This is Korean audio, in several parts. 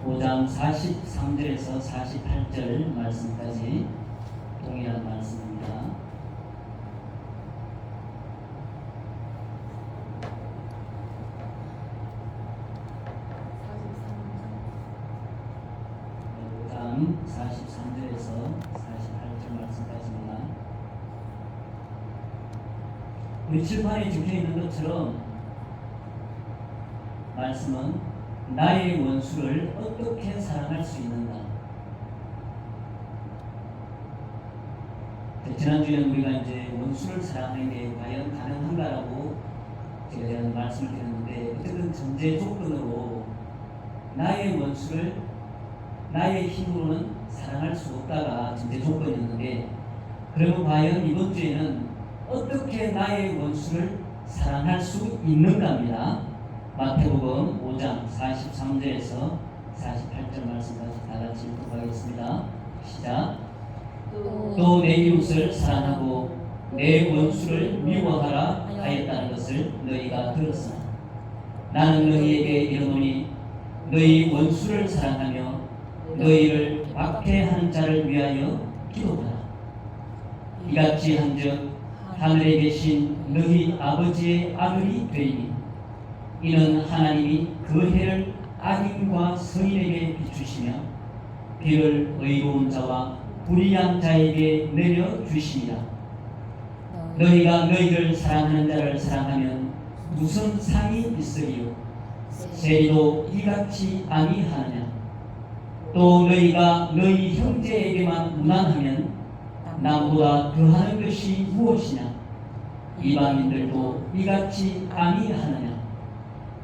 5장 43절에서 48절 말씀까지 동일한 말씀입니다. 네, 5장 43절에서 48절 말씀까지입니다. 우리 칠판에 적혀있는 것처럼 말씀은 나의 원수를 어떻게 사랑할 수 있는가? 지난주에는 우리가 이제 원수를 사랑하는 게 과연 가능한가라고 제가 말씀을 드렸는데, 어쨌든 전제 조건으로 나의 원수를 나의 힘으로는 사랑할 수 없다가 전제 조건이었는데, 그러면 과연 이번 주에는 어떻게 나의 원수를 사랑할 수 있는가입니다. 마태복음 5장 43절에서 48절 말씀까지 다 같이 읽어보겠습니다. 시작. 또 내 이웃을 사랑하고 내 원수를 미워하라 하였다는 것을 너희가 들었으나 나는 너희에게 이르노니 너희 원수를 사랑하며 너희를 박해하는 자를 위하여 기도하라. 이같이 한즉 하늘에 계신 너희 아버지의 아들이 되리니 이는 하나님이 그 해를 악인과 성인에게 비추시며 비를 의로운 자와 불의한 자에게 내려주시니라. 너희가 너희를 사랑하는 자를 사랑하면 무슨 상이 있으리요? 세리도 이같이 아니하느냐? 또 너희가 너희 형제에게만 무난하면 남보다 더하는 것이 무엇이냐? 이방인들도 이같이 아니하느냐?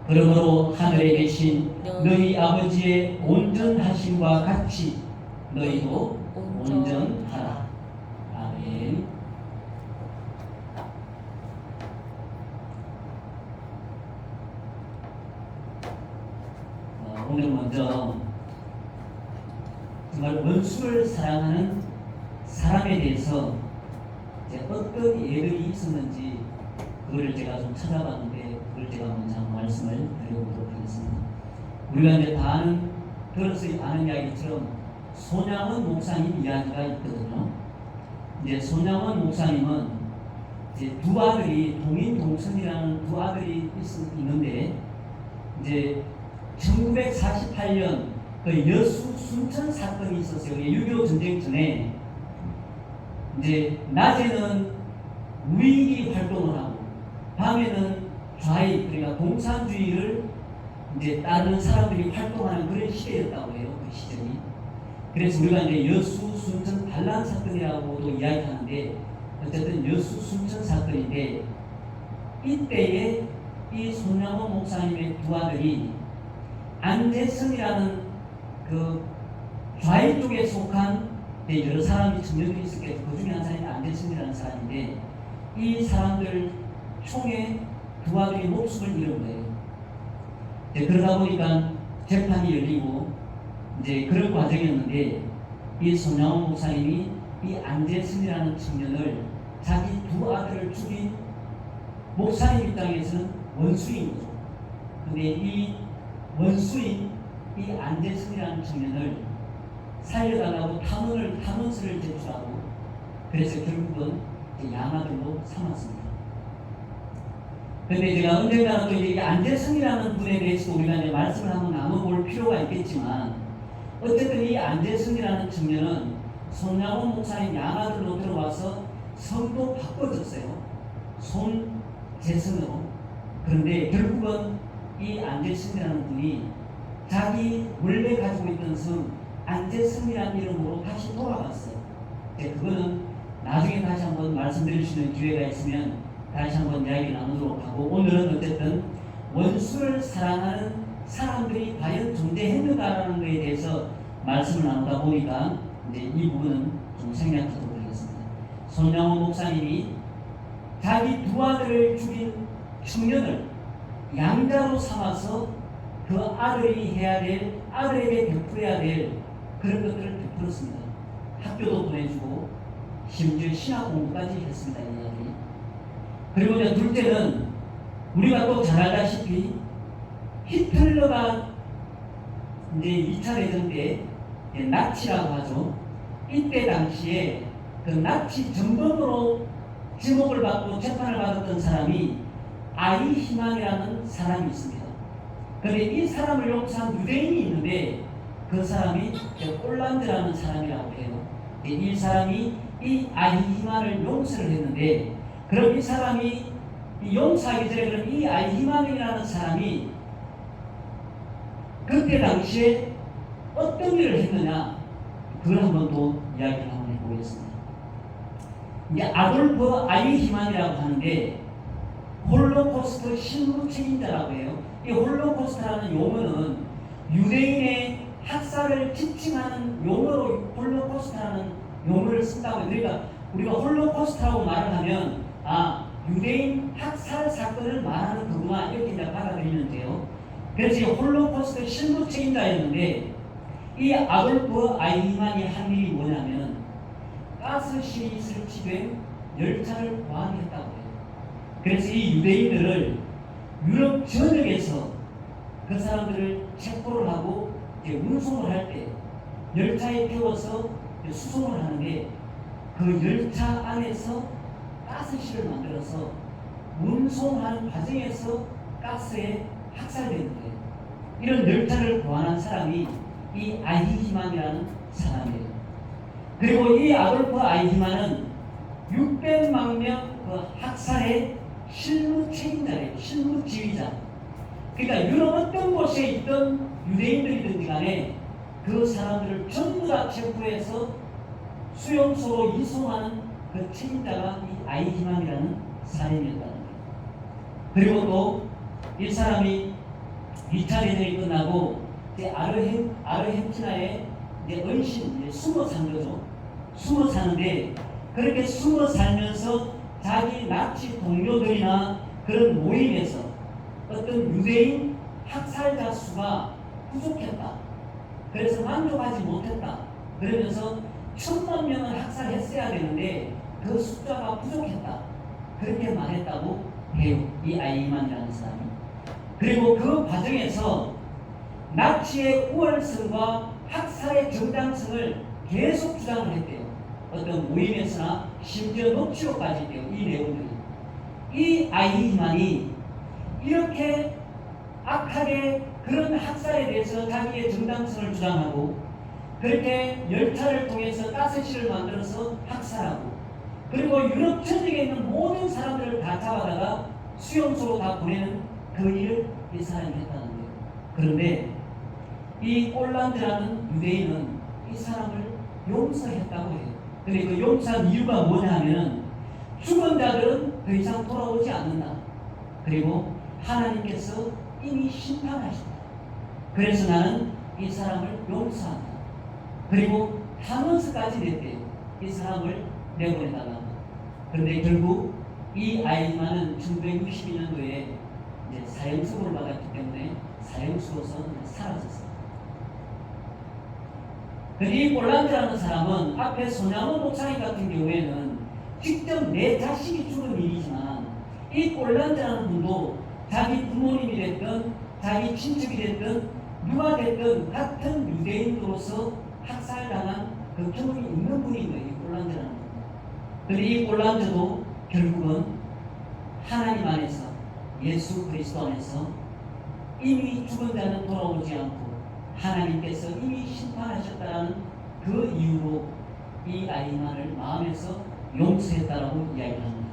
그러므로 하늘에 계신 너희 아버지의 온전하심과 같이 너희도 온전하라. 아멘. 오늘 먼저 정말 원수를 사랑하는 사람에 대해서 어떤 예들이 있었는지 그걸 제가 좀 찾아봤는데, 그걸 제가 먼저 말씀을 드려보도록 하겠습니다. 우리가 이제 다 아는, 들어서 아는 이야기처럼 손양원 목사님 이야기가 있거든요. 이제 손양원 목사님은 이제 두 아들이 동인동선이라는 두 아들이 있는데, 이제 1948년 그 여수 순천 사건이 있었어요. 6.25 전쟁 전에 이제 낮에는 우익이 활동을 하고 밤에는 좌익, 그러니까 공산주의를 이제 따르는 사람들이 활동하는 그런 시대였다고 해요. 그 시절이. 그래서 우리가 이제 여수 순천 반란 사건이라고도 이야기하는데, 어쨌든 여수 순천 사건인데, 이때에 이 손양원 목사님의 두 아들이 안재성이라는 그 좌익 쪽에 속한 여러 사람이 청년들이 있었겠죠. 그 중에 한 사람이 안재성이라는 사람인데, 이 사람들 총에 두 아들이 목숨을 잃은 거예요. 그러다 보니까 재판이 열리고 이제 그런 과정이었는데, 이 손양원 목사님이 이 안재승이라는 청년을 자기 두 아들을 죽인 목사님 입장에서는 원수인 거죠. 근데 이 원수인 이 안재승이라는 청년을 살려달라고 탐원서를 제출하고, 그래서 결국은 양아들로 삼았습니다. 그런데 제가 언젠가는 또 이제 안재승이라는 분에 대해서 우리가 이제 말씀을 한번 나눠볼 필요가 있겠지만, 어쨌든 이 안재승이라는 청년은 손양원 목사님 양아들로 들어와서 성도 바꿔줬어요. 손재승으로. 그런데 결국은 이 안재승이라는 분이 자기 원래 가지고 있던 성 안재승이라는 이름으로 다시 돌아갔어요. 그거는 나중에 다시 한번 말씀드릴 수 있는 기회가 있으면 다시 한번 이야기를 나누도록 하고, 오늘은 어쨌든 원수를 사랑하는 사람들이 과연 존재했는가라는 것에 대해서 말씀을 나누다 보니까 이제 이 부분은 좀 생략하도록 하겠습니다. 손양원 목사님이 자기 두 아들을 죽인 청년을 양자로 삼아서 그 아들이 해야 될, 아들에게 베풀어야 될 그런 것들을 베풀었습니다. 학교도 보내주고 심지어 신학 공부까지 했습니다. 이 이야기. 그리고 이제 둘째는 우리가 또 잘 알다시피 히틀러가 이제 2차 대전 때 나치라고 하죠. 이때 당시에 그 나치 전범으로 지목을 받고 재판을 받았던 사람이 아이히만이라는 사람이 있습니다. 그런데 이 사람을 용서한 유대인이 있는데 그 사람이 폴란드라는 사람이라고 해요. 이 사람이 이 아이히만을 용서를 했는데, 그럼 이 사람이 용서하기 전에 그럼 이 아이히만이라는 사람이 그때 당시에 어떤 일을 했느냐, 그걸 한번 더 이야기를 한번 해보겠습니다. 이제 아돌프 아이히만이라고 하는데 홀로코스트 실무 책임자라고 해요. 이 홀로코스트라는 용어는 유대인의 학살을 지칭하는 용어로 홀로코스트라는 용어를 쓴다고 해요. 그러니까 우리가 홀로코스트라고 말을 하면 유대인 학살 사건을 말하는 거구나 이렇게 이제 받아들이면 돼요. 그래서 이 홀로코스트 실무 책임자였는데 이 아돌프 아이히만이 한 일이 뭐냐면 가스실이 설치된 열차를 보안했다고 해요. 그래서 이 유대인들을 유럽 전역에서 그 사람들을 체포를 하고 이제 운송을 할 때 열차에 태워서 수송을 하는데 그 열차 안에서 가스실을 만들어서 운송하는 과정에서 가스에 학살되는 거예요. 이런 열차를 보안한 사람이 이 아이히만이라는 사람이에요. 그리고 이 아돌프 아이히만은 600만 명 그 학살의 실무 책임자래요. 실무 지휘자. 그러니까 유럽 어떤 곳에 있던 유대인들이든지 간에 그 사람들을 전부 다 체포해서 수용소로 이송하는 그 책임자가 이 아이히만이라는 사람이었다는 거예요. 그리고 또 이 사람이 2차 대전이 끝나고 이제 아르헨티나에 이제 언신, 숨어 산 거죠. 숨어 사는데 그렇게 숨어 살면서 자기 나치 동료들이나 그런 모임에서 어떤 유대인 학살자 수가 부족했다. 그래서 만족하지 못했다. 그러면서 1000만 명을 학살했어야 되는데 그 숫자가 부족했다. 그렇게 말했다고 해요. 이 아이히만이라는 사람이. 그리고 그 과정에서 나치의 우월성과 학살의 정당성을 계속 주장을 했대요. 어떤 모임에서나 심지어 녹취록까지 있대요. 이 내용들이. 이 아이히만이 이렇게 악하게 그런 학살에 대해서 자기의 정당성을 주장하고 그렇게 열차를 통해서 가스실을 만들어서 학살하고 그리고 유럽 전역에 있는 모든 사람들을 다 잡아다가 수용소로 다 보내는 그 일을 이 사람이 했다는 거예요. 그런데 이 폴란드라는 유대인은 이 사람을 용서했다고 해요. 근데 그 용서한 이유가 뭐냐 하면 죽은 자들은 더 이상 돌아오지 않는다. 그리고 하나님께서 이미 심판하신다. 그래서 나는 이 사람을 용서한다. 그리고 탄원서까지 냈대요. 이 사람을 내보내달라고. 그런데 결국 이 아이히만은 1962년도에 이제 사형수고를 받았기 때문에 사형수로서 사라졌어요. 이 폴란드라는 사람은 앞에 소냐무 목사님 같은 경우에는 직접 내 자식이 죽은 일이지만 이 폴란드라는 분도 자기 부모님이 됐든 자기 친척이 됐든 누가 됐든 같은 유대인으로서 학살당한 그 경험이 있는 분인 거예요. 이 폴란드라는 분. 그런데 이 폴란드도 결국은 하나님 안에서 예수 그리스도 안에서 이미 죽은 자는 돌아오지 않고 하나님께서 이미 심판하셨다는 그 이유로 이 아이히만을 마음에서 용서했다라고 이야기를 합니다.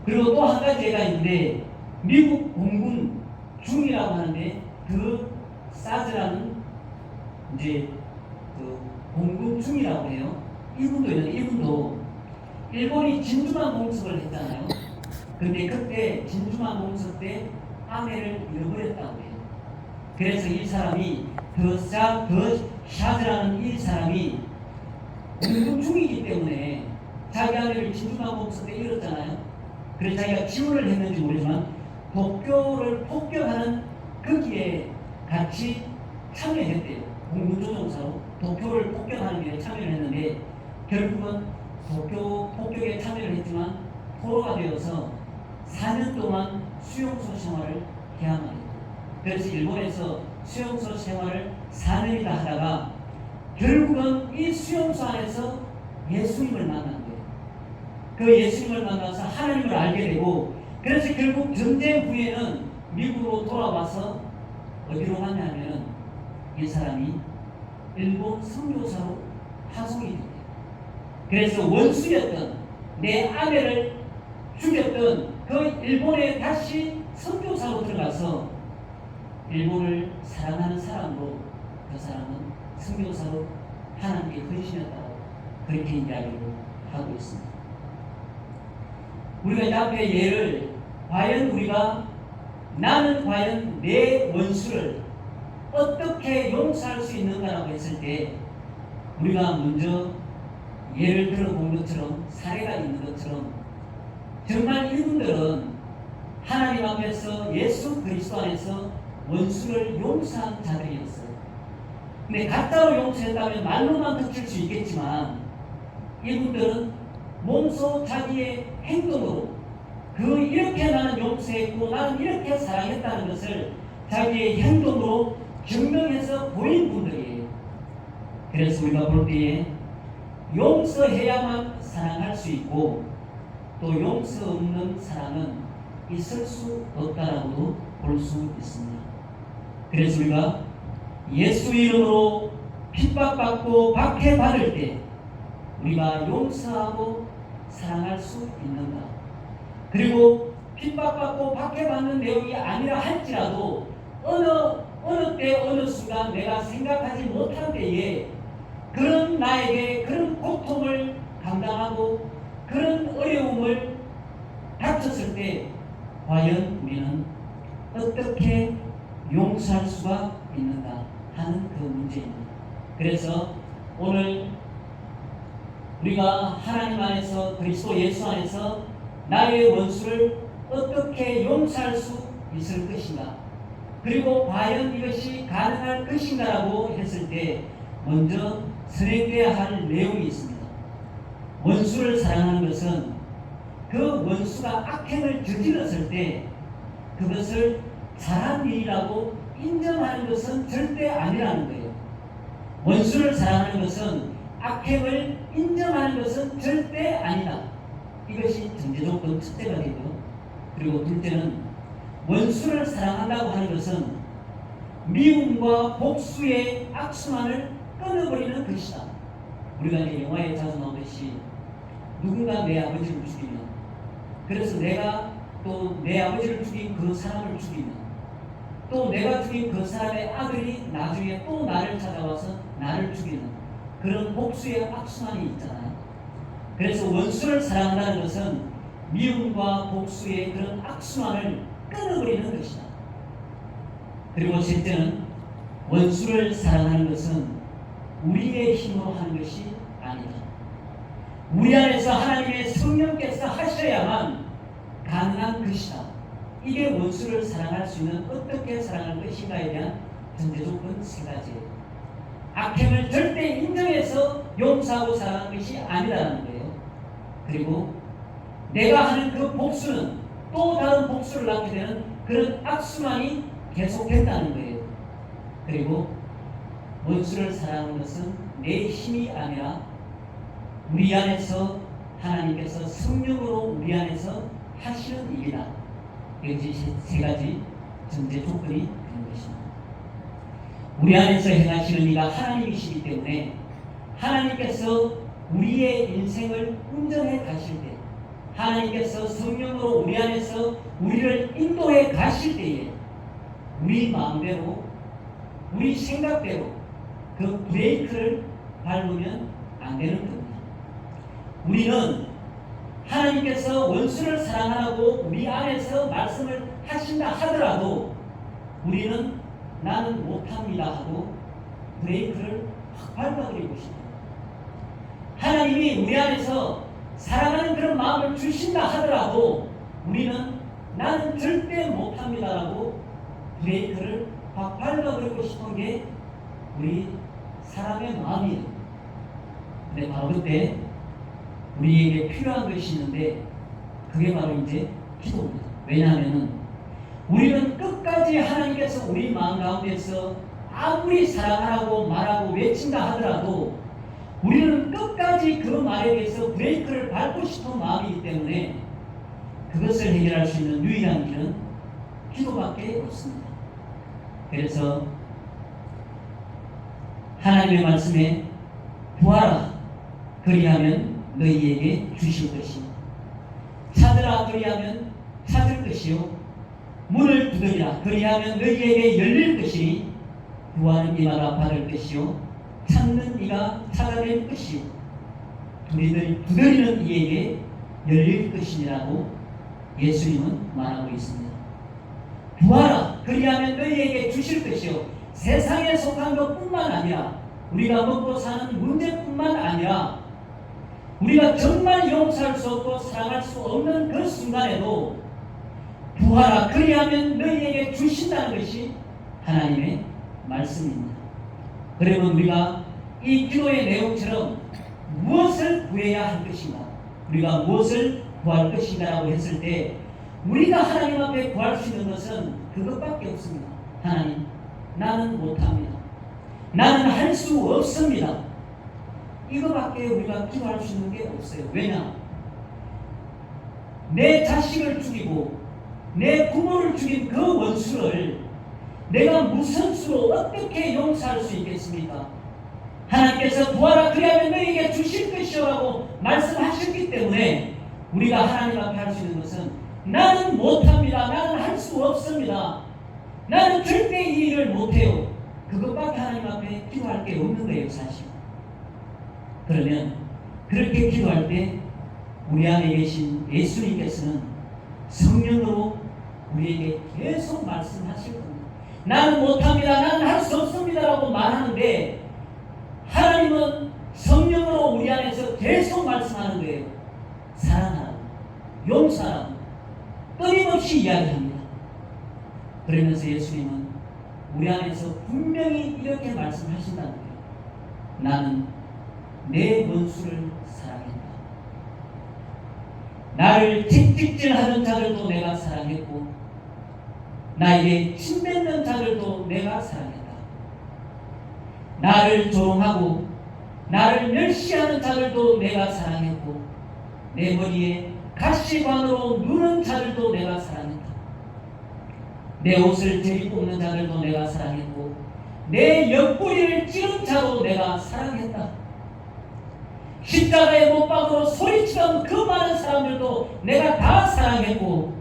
그리고 또 한 가지가 있는데 미국 공군 중이라고 하는데 그 사즈라는 이제 그 공군 중이라고 해요. 이분도 있는데 이분도 일본이 진주만 공습을 했잖아요. 근데 그때 진주만 공습 때 아내를 잃어버렸다고 해요. 그래서 이 사람이 그 샤즈라는 이 사람이 공군 중이기 때문에 자기 아내를 진주만 공습 때 잃었잖아요. 그래서 자기가 지원을 했는지 모르지만 도쿄를 폭격하는 거기에 같이 참여했대요. 공군 조종사로 도쿄를 폭격하는 데 참여를 했는데 결국은 도쿄 폭격에 참여를 했지만 포로가 되어서 4년 동안 수용소 생활을 해야만 했고 그래서 일본에서 수용소 생활을 4년이나 하다가 결국은 이 수용소 안에서 예수님을 만난 거예요. 그 예수님을 만나서 하나님을 알게 되고, 그래서 결국 전쟁 후에는 미국으로 돌아와서 어디로 갔냐면은 이 사람이 일본 선교사로 파송이 됐대요. 그래서 원수였던 내 아내를 죽였던 그 일본에 다시 선교사로 들어가서 일본을 사랑하는 사람으로 그 사람은 선교사로 하나님께 헌신했다고 그렇게 이야기를 하고 있습니다. 우리가 이 앞에 예를 과연 우리가 나는 과연 내 원수를 어떻게 용서할 수 있는가라고 했을 때 우리가 먼저 예를 들어본 것처럼 사례가 있는 것처럼 정말 이분들은 하나님 앞에서 예수 그리스도 안에서 원수를 용서한 자들이었어요. 근데 가짜로 용서했다면 말로만 그칠 수 있겠지만 이분들은 몸소 자기의 행동으로 이렇게 나는 용서했고 나는 이렇게 사랑했다는 것을 자기의 행동으로 증명해서 보인 분들이에요. 그래서 우리가 볼 때에 용서해야만 사랑할 수 있고 또 용서 없는 사랑은 있을 수 없다라고도 볼 수 있습니다. 그래서 우리가 예수 이름으로 핍박받고 박해받을 때 우리가 용서하고 사랑할 수 있는가? 그리고 핍박받고 박해받는 내용이 아니라 할지라도 어느 때 어느 순간 내가 생각하지 못한 때에 그런 나에게 그런 고통을 감당하고 그런 어려움을 닥쳤을 때 과연 우리는 어떻게 용서할 수가 있는가 하는 그 문제입니다. 그래서 오늘 우리가 하나님 안에서 그리스도 예수 안에서 나의 원수를 어떻게 용서할 수 있을 것인가, 그리고 과연 이것이 가능할 것인가라고 했을 때 먼저 선행돼야 할 내용이 있습니다. 원수를 사랑하는 것은 그 원수가 악행을 저질렀을 때 그것을 잘한 일이라고 인정하는 것은 절대 아니라는 거예요. 원수를 사랑하는 것은 악행을 인정하는 것은 절대 아니다. 이것이 전제 조건 첫째가 되고, 그리고 둘째는 원수를 사랑한다고 하는 것은 미움과 복수의 악순환을 끊어버리는 것이다. 우리가 이제 영화에 자주 나오듯이 누군가 내 아버지를 죽이면, 그래서 내가 또 내 아버지를 죽인 그 사람을 죽이면, 또 내가 죽인 그 사람의 아들이 나중에 또 나를 찾아와서 나를 죽이는 그런 복수의 악순환이 있잖아요. 그래서 원수를 사랑한다는 것은 미움과 복수의 그런 악순환을 끊어버리는 것이다. 그리고 셋째는 원수를 사랑하는 것은 우리의 힘으로 하는 것이 아니다. 우리 안에서 하나님의 성령께서 하셔야만 가능한 것이다. 이게 원수를 사랑할 수 있는 어떻게 사랑할 것인가에 대한 전제 조건 세 가지예요. 악행을 절대 인정해서 용서하고 사랑하는 것이 아니라는 거예요. 그리고 내가 하는 그 복수는 또 다른 복수를 낳게 되는 그런 악순환이 계속된다는 거예요. 그리고 원수를 사랑하는 것은 내 힘이 아니라 우리 안에서 하나님께서 성령으로 우리 안에서 하시는 일이다. 이것이 세 가지 전제 조건이 되는 것입니다. 우리 안에서 행하시는 이가 하나님이시기 때문에 하나님께서 우리의 인생을 운전해 가실 때, 하나님께서 성령으로 우리 안에서 우리를 인도해 가실 때에 우리 마음대로 우리 생각대로 그 브레이크를 밟으면 안 되는 겁니다. 우리는 하나님께서 원수를 사랑하라고 우리 안에서 말씀을 하신다 하더라도 우리는 나는 못합니다 하고 브레이크를 확 밟아버리고 싶어요. 하나님이 우리 안에서 사랑하는 그런 마음을 주신다 하더라도 우리는 나는 절대 못합니다라고 브레이크를 확 밟아버리고 싶은 게 우리 사람의 마음이에요. 근데 바로 그때 우리에게 필요한 것이 있는데 그게 바로 이제 기도입니다. 왜냐하면 우리는 끝까지 하나님께서 우리 마음 가운데서 아무리 사랑하라고 말하고 외친다 하더라도 우리는 끝까지 그 말에 대해서 브레이크를 밟고 싶은 마음이기 때문에 그것을 해결할 수 있는 유일한 길은 기도밖에 없습니다. 그래서 하나님의 말씀에 구하라 그리하면 너희에게 주실 것이요 찾으라 그리하면 찾을 것이요 문을 두드리라 그리하면 너희에게 열릴 것이니 구하는 이마다 받을 것이요 찾는 이가 찾아낼 것이요 두드리는 이에게 열릴 것이니라고 예수님은 말하고 있습니다. 구하라 그리하면 너희에게 주실 것이요 세상에 속한 것뿐만 아니라 우리가 먹고 사는 문제뿐만 아니라 우리가 정말 용서할 수 없고 사랑할 수 없는 그 순간에도 구하라 그리하면 너희에게 주신다는 것이 하나님의 말씀입니다. 그러면 우리가 이 기도의 내용처럼 무엇을 구해야 할 것인가 우리가 무엇을 구할 것인가 라고 했을 때 우리가 하나님 앞에 구할 수 있는 것은 그것밖에 없습니다. 하나님 나는 못합니다. 나는 할 수 없습니다. 이거밖에 우리가 기도할 수 있는 게 없어요. 왜냐? 내 자식을 죽이고 내 부모를 죽인 그 원수를 내가 무슨 수로 어떻게 용서할 수 있겠습니까? 하나님께서 구하라 그리하면 너희에게 주실 것이라고 말씀하셨기 때문에 우리가 하나님 앞에 할 수 있는 것은 나는 못합니다. 나는 할 수 없습니다. 나는 절대 이 일을 못해요. 그것밖에 하나님 앞에 기도할 게 없는 거예요, 사실. 그러면 그렇게 기도할 때 우리 안에 계신 예수님께서는 성령으로 우리에게 계속 말씀하실 겁니다. 나는 못합니다. 나는 할 수 없습니다. 라고 말하는데 하나님은 성령으로 우리 안에서 계속 말씀하는 거예요. 사랑하라고, 용서하라고 끊임없이 이야기합니다. 그러면서 예수님은 우리 안에서 분명히 이렇게 말씀하신다는 거예요. 나는 내 원수를 사랑했다. 나를 채찍질하는 자들도 내가 사랑했고 나에게 침뱉는 자들도 내가 사랑했다. 나를 조롱하고 나를 멸시하는 자들도 내가 사랑했고 내 머리에 가시관으로 누는 자들도 내가 사랑했다. 내 옷을 재리 뽑는 자들도 내가 사랑했고 내 옆구리를 찌른 자도 내가 사랑했다. 십자가에 못 박으로 소리치던 그 많은 사람들도 내가 다 사랑했고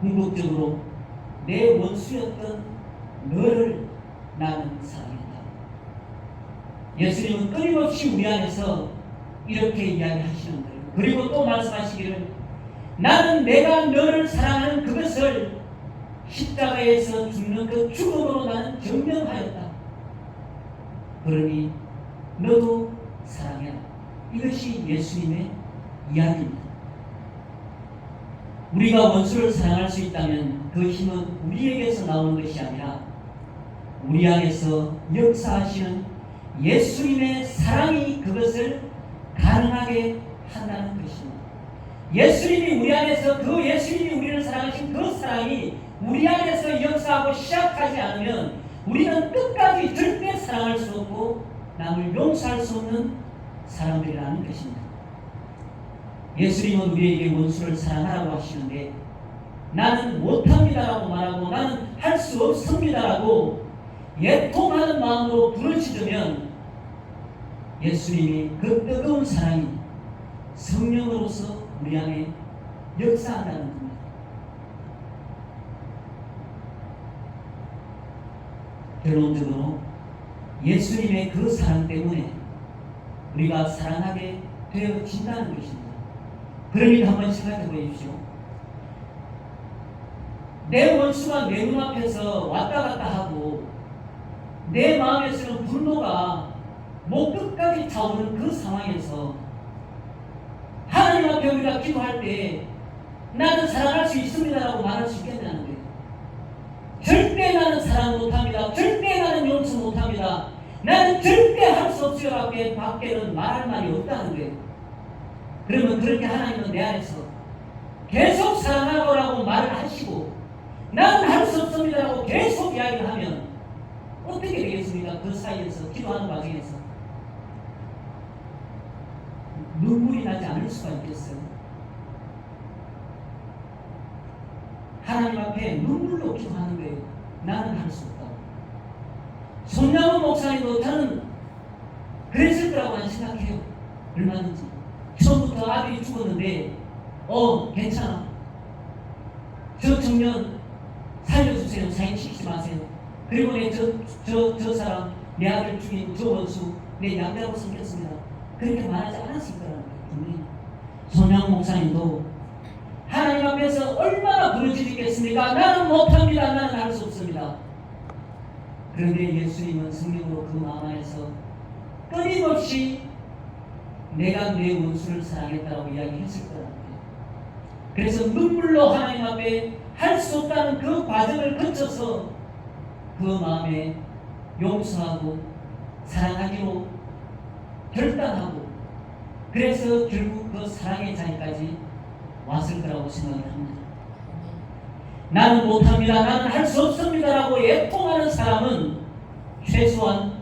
궁극적으로 내 원수였던 너를 나는 사랑했다. 예수님은 끊임없이 우리 안에서 이렇게 이야기하시는 거예요. 그리고 또 말씀하시기를 나는 내가 너를 사랑하는 그것을 십자가에서 죽는 그 죽음으로 나는 증명하였다. 그러니 너도 사랑해라. 이것이 예수님의 이야기입니다. 우리가 원수를 사랑할 수 있다면 그 힘은 우리에게서 나오는 것이 아니라 우리 안에서 역사하시는 예수님의 사랑이 그것을 가능하게 한다는 것입니다. 예수님이 우리 안에서 그 예수님이 우리를 사랑하신 그 사랑이 우리 안에서 역사하고 시작하지 않으면 우리는 끝까지 절대 사랑할 수 없고 남을 용서할 수 없는 사람들이라는 것입니다. 예수님은 우리에게 원수를 사랑하라고 하시는데 나는 못합니다라고 말하고 나는 할 수 없습니다라고 애통하는 마음으로 부르짖으면 예수님이 그 뜨거운 사랑이 성령으로서 우리 안에 역사한다는 겁니다. 결론적으로 예수님의 그 사랑 때문에 우리가 사랑하게 되어진다는 것입니다. 그러니까 한번 생각해 보십시오. 내 원수가 내 눈앞에서 왔다 갔다 하고 내 마음에서는 분노가 목 끝까지 차오르는 그 상황에서 하나님 앞에 우리가 기도할 때 나는 사랑할 수 있습니다라고 말할 수 있겠냐는 거예요. 절대 나는 사랑 못합니다. 절대 나는 용서 못합니다. 나는 절대 할 수 없어요. 밖에는 말할 말이 없다는 거예요. 그러면 그렇게 하나님은 내 안에서 계속 사랑하라고 말을 하시고 나는 할 수 없습니다라고 계속 이야기를 하면 어떻게 되겠습니까? 그 사이에서 기도하는 과정에서 눈물이 나지 않을 수가 있겠어요? 하나님 앞에 눈물로 기도하는 거예요. 나는 할 수 없다고. 손양원 목사님도 저는 그랬을 거라고 안 생각해요. 얼마든지. 처음부터 아들이 죽었는데 괜찮아. 저 청년 살려주세요. 사형시키지 마세요. 그리고 저 사람 내 아들 죽인 저 원수 내 양자로 생겼습니다. 그렇게 말하지 않았을 거라는 거예요. 손양 목사님도 하나님 앞에서 얼마나 부르짖겠습니까? 나는 못합니다. 나는 할 수 없습니다. 그런데 예수님은 성령으로 그 마음 안에서 끊임없이 내가 내 원수를 사랑했다고 이야기했을 거라는 거예요. 그래서 눈물로 하나님 앞에 할 수 없다는 그 과정을 거쳐서 그 마음에 용서하고 사랑하기로 결단하고 그래서 결국 그 사랑의 자리까지 왔을 거라고 생각을 합니다. 나는 못합니다. 나는 할 수 없습니다라고 애통하는 사람은 최소한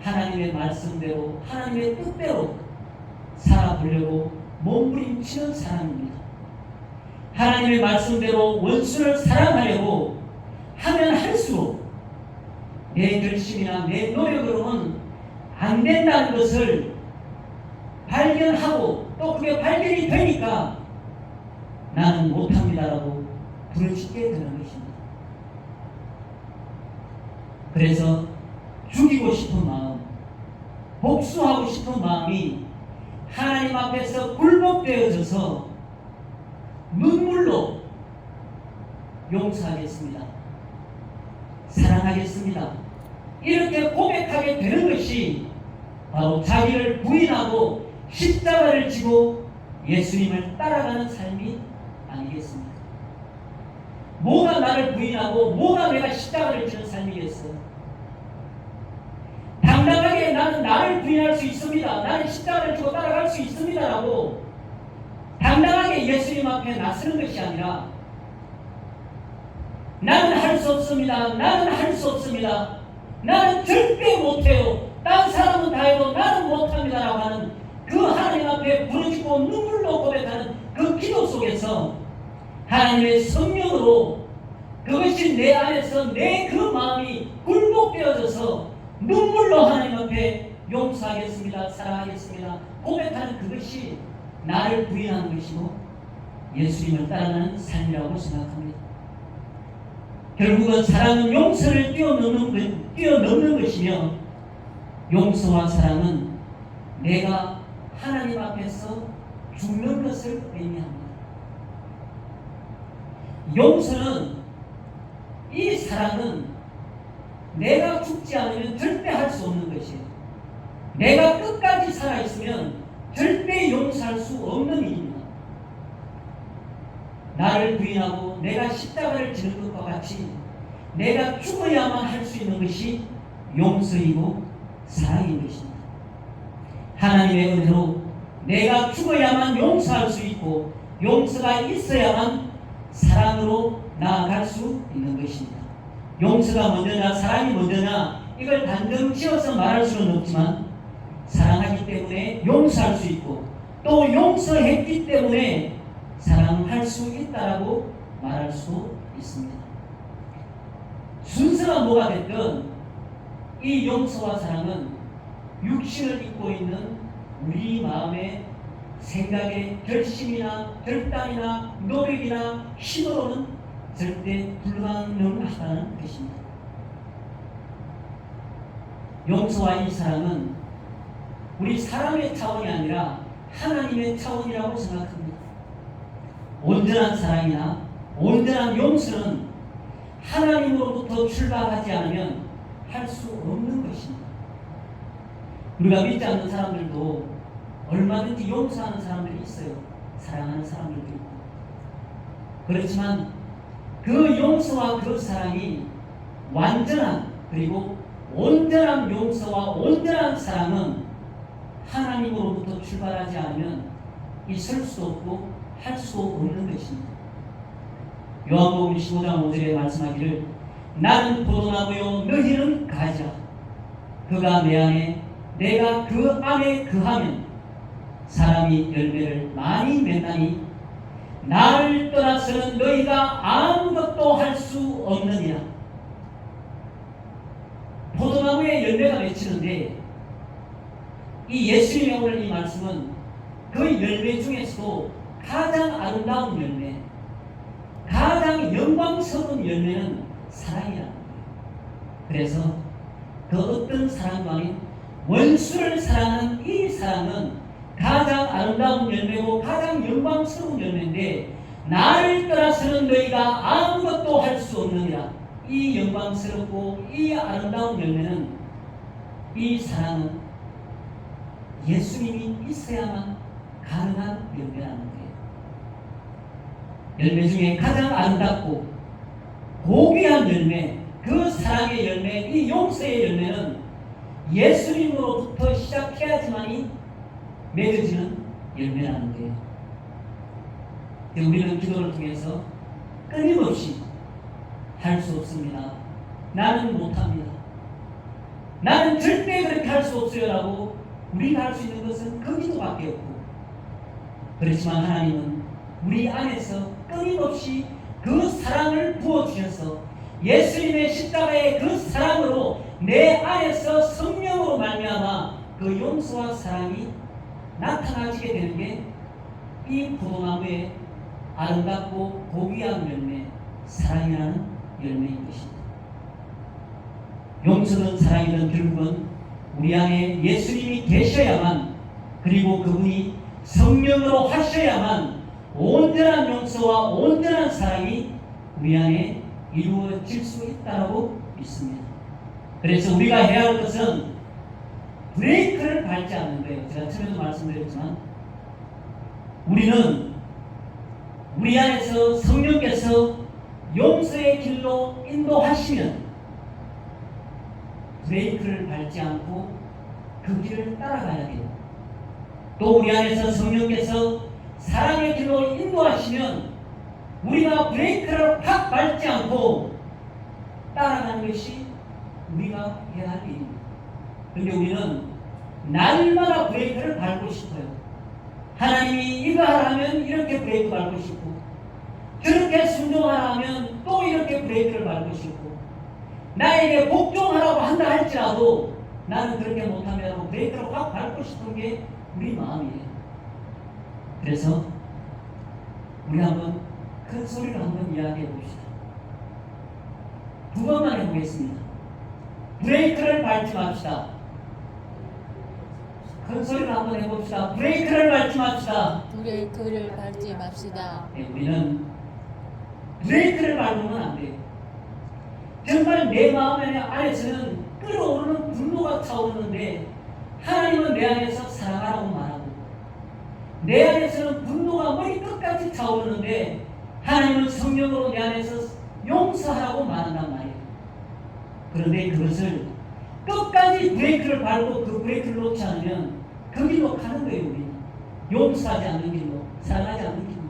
하나님의 말씀대로 하나님의 뜻대로 살아보려고 몸부림치는 사람입니다. 하나님의 말씀대로 원수를 사랑하려고 하면 할수록 내 결심이나 내 노력으로는 안 된다는 것을 발견하고 또 그게 발견이 되니까 나는 못합니다라고 부르짖게 되는 것입니다. 그래서 죽이고 싶은 마음, 복수하고 싶은 마음이 하나님 앞에서 굴복되어져서 눈물로 용서하겠습니다. 사랑하겠습니다. 이렇게 고백하게 되는 것이 바로 자기를 부인하고 십자가를 지고 예수님을 따라가는 삶이 아니겠습니까? 뭐가 나를 부인하고 뭐가 내가 십자가를 지는 삶이겠어요? 당당하게 나는 나를 부인할 수 있습니다. 나는 십자가를 지고 따라갈 수 있습니다라고 당당하게 예수님 앞에 나서는 것이 아니라 나는 할 수 없습니다. 나는 할 수 없습니다. 나는 절대 못해요. 딴 사람은 다 해도 나는 못합니다라고 하는 그 하나님 앞에 부르짖고 눈물로 고백하는 그 기도 속에서 하나님의 성령으로 그것이 내 안에서 내 그 마음이 굴복되어져서 눈물로 하나님 앞에 용서하겠습니다. 사랑하겠습니다. 고백하는 그것이 나를 부인하는 것이고 예수님을 따르는 삶이라고 생각합니다. 결국은 사랑은 용서를 뛰어넘는 것이며 용서와 사랑은 내가 하나님 앞에서 죽는 것을 의미합니다. 용서는 이 사랑은 내가 죽지 않으면 절대 할 수 없는 것이에요. 내가 끝까지 살아있으면 절대 용서할 수 없는 일입니다. 나를 부인하고 내가 십자가를 지는 것과 같이 내가 죽어야만 할 수 있는 것이 용서이고 사랑인 것입니다. 하나님의 은혜로 내가 죽어야만 용서할 수 있고 용서가 있어야만 사랑으로 나아갈 수 있는 것입니다. 용서가 먼저냐 사랑이 먼저냐 이걸 단정 지어서 말할 수는 없지만 사랑하기 때문에 용서할 수 있고 또 용서했기 때문에 사랑할 수 있다라고 말할 수 있습니다. 순서가 뭐가 됐든 이 용서와 사랑은 육신을 입고 있는 우리 마음의 생각의 결심이나 결단이나 노력이나 힘으로는 절대 불가능하다는 것입니다. 용서와 이 사랑은 우리 사람의 차원이 아니라 하나님의 차원이라고 생각합니다. 온전한 사랑이나 온전한 용서는 하나님으로부터 출발하지 않으면 할 수 없는 것입니다. 우리가 믿지 않는 사람들도 얼마든지 용서하는 사람들이 있어요. 사랑하는 사람들도 있고. 그렇지만 그 용서와 그 사랑이 완전한 그리고 온전한 용서와 온전한 사랑은 하나님으로부터 출발하지 않으면 있을 수 없고 할 수 없는 것입니다. 요한복음 15장 5절에 말씀하기를 나는 포도나무요 너희는 가지라. 그가 내 안에 내가 그 안에 거하면 사람이 열매를 많이 맺나니 나를 떠나서는 너희가 아무것도 할 수 없느니라. 포도나무에 열매가 맺히는데 이 예수님의 오늘 이 말씀은 그 열매 중에서도 가장 아름다운 열매, 가장 영광스러운 열매는 사랑이라는 거예요. 그래서 그 어떤 사랑도 아닌 원수를 사랑하는 이 사랑은 가장 아름다운 열매고 가장 영광스러운 열매인데 나를 떠나서는 너희가 아무것도 할 수 없느니라. 이 영광스럽고 이 아름다운 열매는, 이 사랑은 예수님이 있어야만 가능한 열매라는 거예요. 열매 중에 가장 아름답고 고귀한 열매, 그 사랑의 열매, 이 용서의 열매는 예수님으로부터 시작해야지만이 맺어지는 열매라는 거예요. 우리는 기도를 통해서 끊임없이 할 수 없습니다. 나는 못합니다. 나는 절대 그렇게 할 수 없어요라고 우리가 할 수 있는 것은 그 기도밖에 없고, 그렇지만 하나님은 우리 안에서 끊임없이 그 사랑을 부어주셔서 예수님의 십자가의 그 사랑으로 내 안에서 성령으로 말미암아 그 용서와 사랑이 나타나지게 되는 게 이 포도나무의 아름답고 고귀한 열매, 사랑이라는 열매인 것입니다. 용서든 사랑이든 결국은 우리 안에 예수님이 계셔야만, 그리고 그분이 성령으로 하셔야만 온전한 용서와 온전한 사랑이 우리 안에 이루어질 수 있다고 믿습니다. 그래서 우리가 해야 할 것은 브레이크를 밟지 않는 거예요. 제가 처음에도 말씀드렸지만 우리는 우리 안에서 성령께서 용서의 길로 인도하시면 브레이크를 밟지 않고 그 길을 따라가야 돼요. 또 우리 안에서 성령께서 사랑의 길로 인도하시면 우리가 브레이크를 팍 밟지 않고 따라가는 것이 우리가 해야 할 일입니다. 그런데 우리는 날마다 브레이크를 밟고 싶어요. 하나님이 이거 하라 하면 이렇게 브레이크 밟고 싶고, 저렇게 순종하라 하면 또 이렇게 브레이크를 밟고 싶고, 나에게 복종하라고 한다 할지라도 나는 그렇게 못하면 브레이크를 확 밟고 싶은 게 우리 마음이에요. 그래서 우리 한번 큰 소리로 한번 이야기해 봅시다. 두 번만 해보겠습니다. 브레이크를 밟지 맙시다. 큰 소리로 한번 해봅시다. 브레이크를 밟지 맙시다. 브레이크를 밟지 맙시다. 네, 우리는 브레이크를 밟으면 안 돼요. 정말 내 마음 안에서는 끓어오르는 분노가 차오르는데 하나님은 내 안에서 사랑하라고 말하고, 내 안에서는 분노가 머리 끝까지 차오르는데 하나님은 성령으로 내 안에서 용서하라고 말한단 말이에요. 그런데 그것을 끝까지 브레이크를 밟고 그 브레이크를 놓지 않으면 그 길로 가는 거예요. 우리는 용서하지 않는 길로, 사랑하지 않는 길로.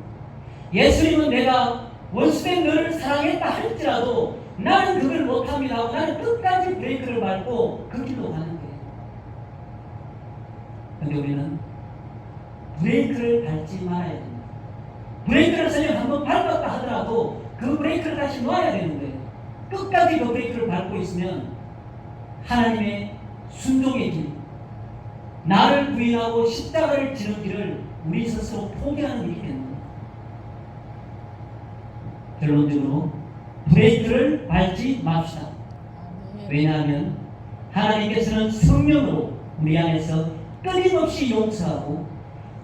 예수님은 내가 원수된 너를 사랑했다 할지라도 나는 그걸 못합니다 하고 나는 끝까지 브레이크를 밟고 그 길로 가는 거예요. 그런데 우리는 브레이크를 밟지 말아야 됩니다. 브레이크를 설령 한번 밟았다 하더라도 그 브레이크를 다시 놓아야 되는 거예요. 끝까지 그 브레이크를 밟고 있으면 하나님의 순종의 길, 나를 부인하고 십자가를 지는 길을 우리 스스로 포기하는 일이 되는 거예요. 결론적으로 브레이크를 밟지 맙시다. 왜냐하면 하나님께서는 성령으로 우리 안에서 끊임없이 용서하고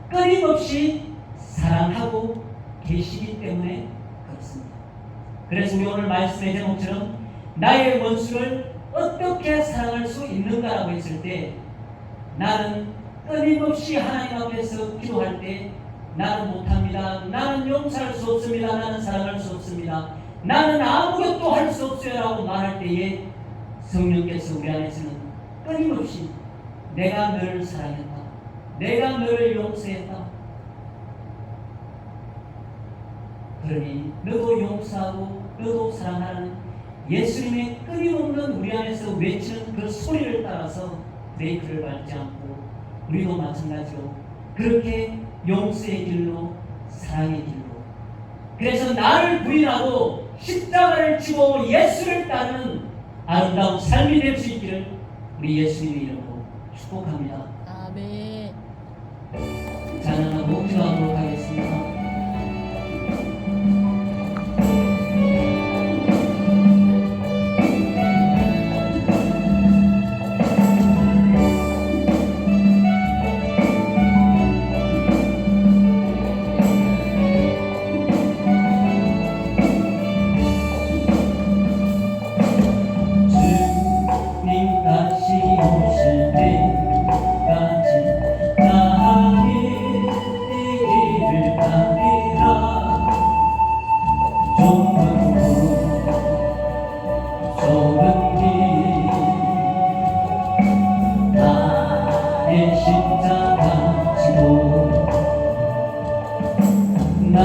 끊임없이 사랑하고 계시기 때문에 그렇습니다. 그래서 우리 오늘 말씀의 제목처럼 나의 원수를 어떻게 사랑할 수 있는가라고 했을 때, 나는 끊임없이 하나님 앞에서 기도할 때 나는 못합니다, 나는 용서할 수 없습니다, 나는 사랑할 수 없습니다, 나는 아무것도 할 수 없어요 라고 말할 때에 성령께서 우리 안에서는 끊임없이 내가 너를 사랑했다, 내가 너를 용서했다, 그러니 너도 용서하고 너도 사랑하는 예수님의 끊임없는 우리 안에서 외치는 그 소리를 따라서 브레이크를 밟지 않고 우리도 마찬가지로 그렇게 용서의 길로 사랑의 길로 그래서 나를 부인하고 십자가를 지고 예수를 따르는 아름다운 삶이 될 수 있기를 우리 예수님의 이름으로 축복합니다. 아멘. 찬양하고 기도하도록 하겠습니다.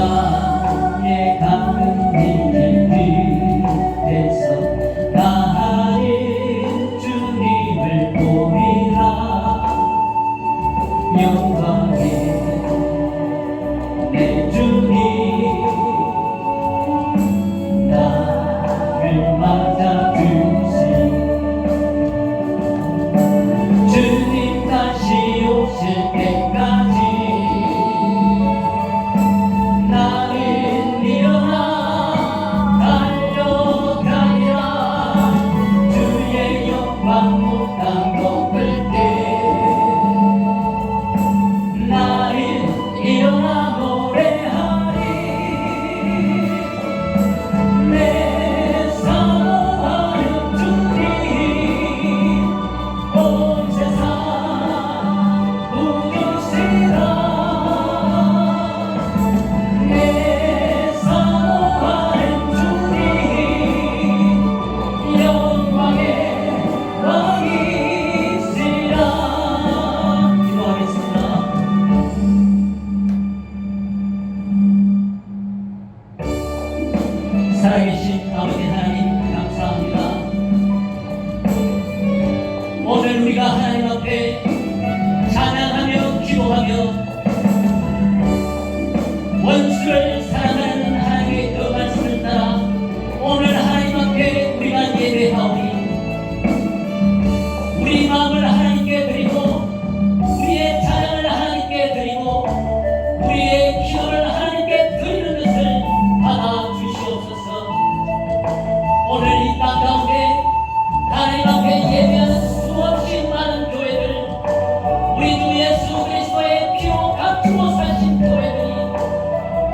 나의 가는 길 위에서 나의 주님을 보리라 영광의 내 주님 나를 맞아주신 주님 다시 오실 때까지 살아계신 아버지 하나님 감사합니다. 오늘 우리가 하나님 앞에 찬양하며 기도하며 원수를 사랑하는 하나님의 그 말씀을 따라 오늘 하나님 앞에 우리가 예배하오니 우리 마음을 하나님께 드리고 우리의 찬양을 하나님께 드리고 우리의 기도를 하나님께 드리는 것을 받아 주시옵소서. 오늘 이 땅 가운데 하나님 앞에 예배하는 수없이 많은 교회들 우리 주 예수 그리스도의 피로 감추고 사신 교회들이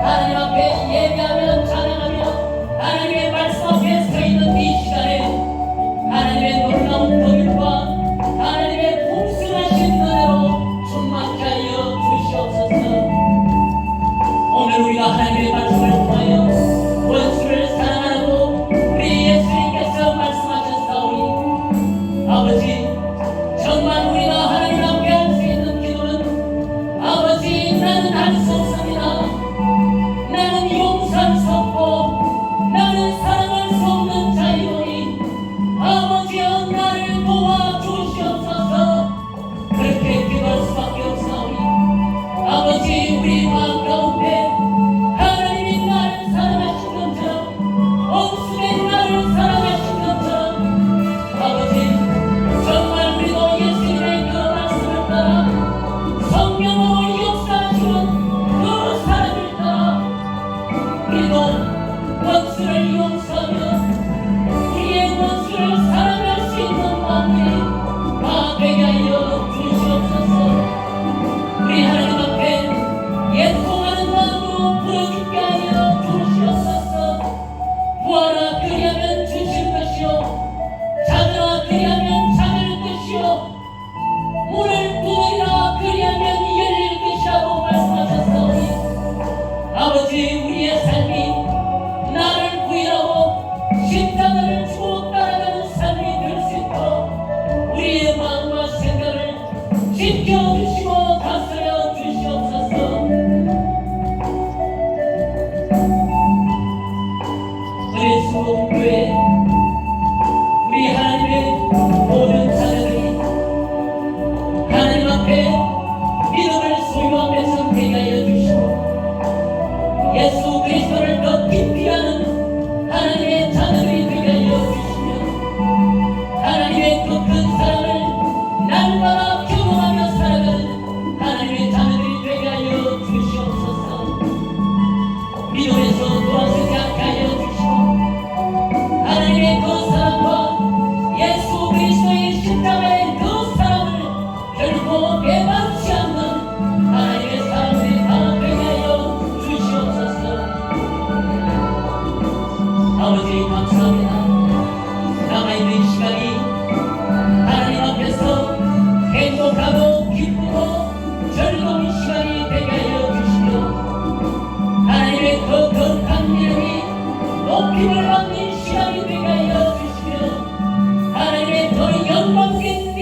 하나님 앞에 예배하며 찬양하며 하나님의 말씀 앞에 서 있는 이 시간에 하나님의 놀라운 법일과 하나님의 풍성하신 은혜로 충만케 하여 주시옵소서. 오늘 우리가 하나님의 말씀을 통하여 원수를 사랑하라고 우리 예수님께서 말씀하셨사오니 아버지 정말 우리가 하나님 앞에 할 수 있는 기도는 아버지 나는 할 수 없습니다. 나는 용서할 수 없고 나는 사랑할 수 없는 자이오니 아버지여 나를 도와주시옵소서. 그렇게 기도할 수밖에 없사오니 아버지 우리 마음 가운데 하나님이 나를 사랑하신 것처럼 온순히 나를 사랑하신 것처럼 아버지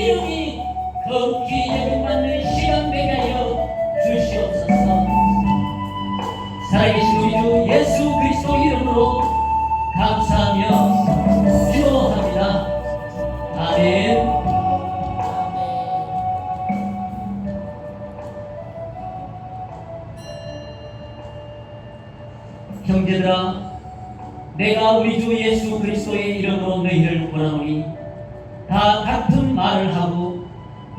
이름이 극히 여김받는 시간 되게 하여 주시옵소서. 살아계신 우리 주 예수 그리스도 이름으로 감사하며 기도합니다. 아멘. 형제들아, 내가 우리 주 예수 그리스도의 이름으로 너희를 권하노니 다 같은 말을 하고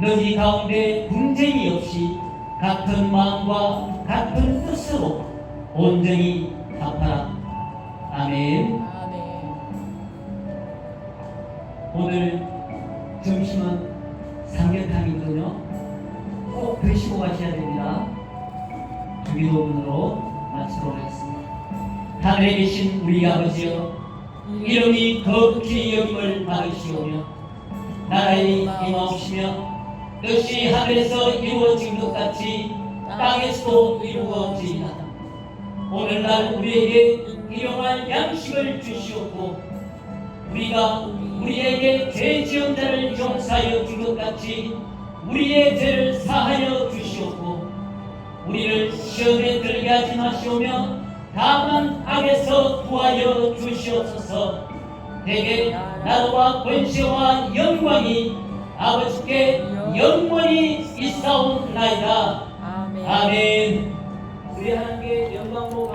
너희 가운데 분쟁이 없이 같은 마음과 같은 뜻으로 온전히 합하라. 아멘. 오늘 점심은 삼계탕이거든요. 꼭 드시고 가셔야 됩니다. 기도문으로 마치도록 하겠습니다. 하늘에 계신 우리 아버지여, 이름이 극히 여김을 받으시오며 나라의 임하옵시며 뜻이 하늘에서 이루어진 것 같이 땅에서도 이루어지리이다. 오늘날 우리에게 일용할 양식을 주시옵고 우리가 우리에게 죄 지은 자를 용서하여 준 것 같이 우리의 죄를 사하여 주시옵고 우리를 시험에 들게 하지 마시오며 다만 악에서 구하여 주시옵소서. 내게 나라와 권세와 영광이 아버지께 영원히 있사옵나이다. 아멘. 우리 하나님께 영광으로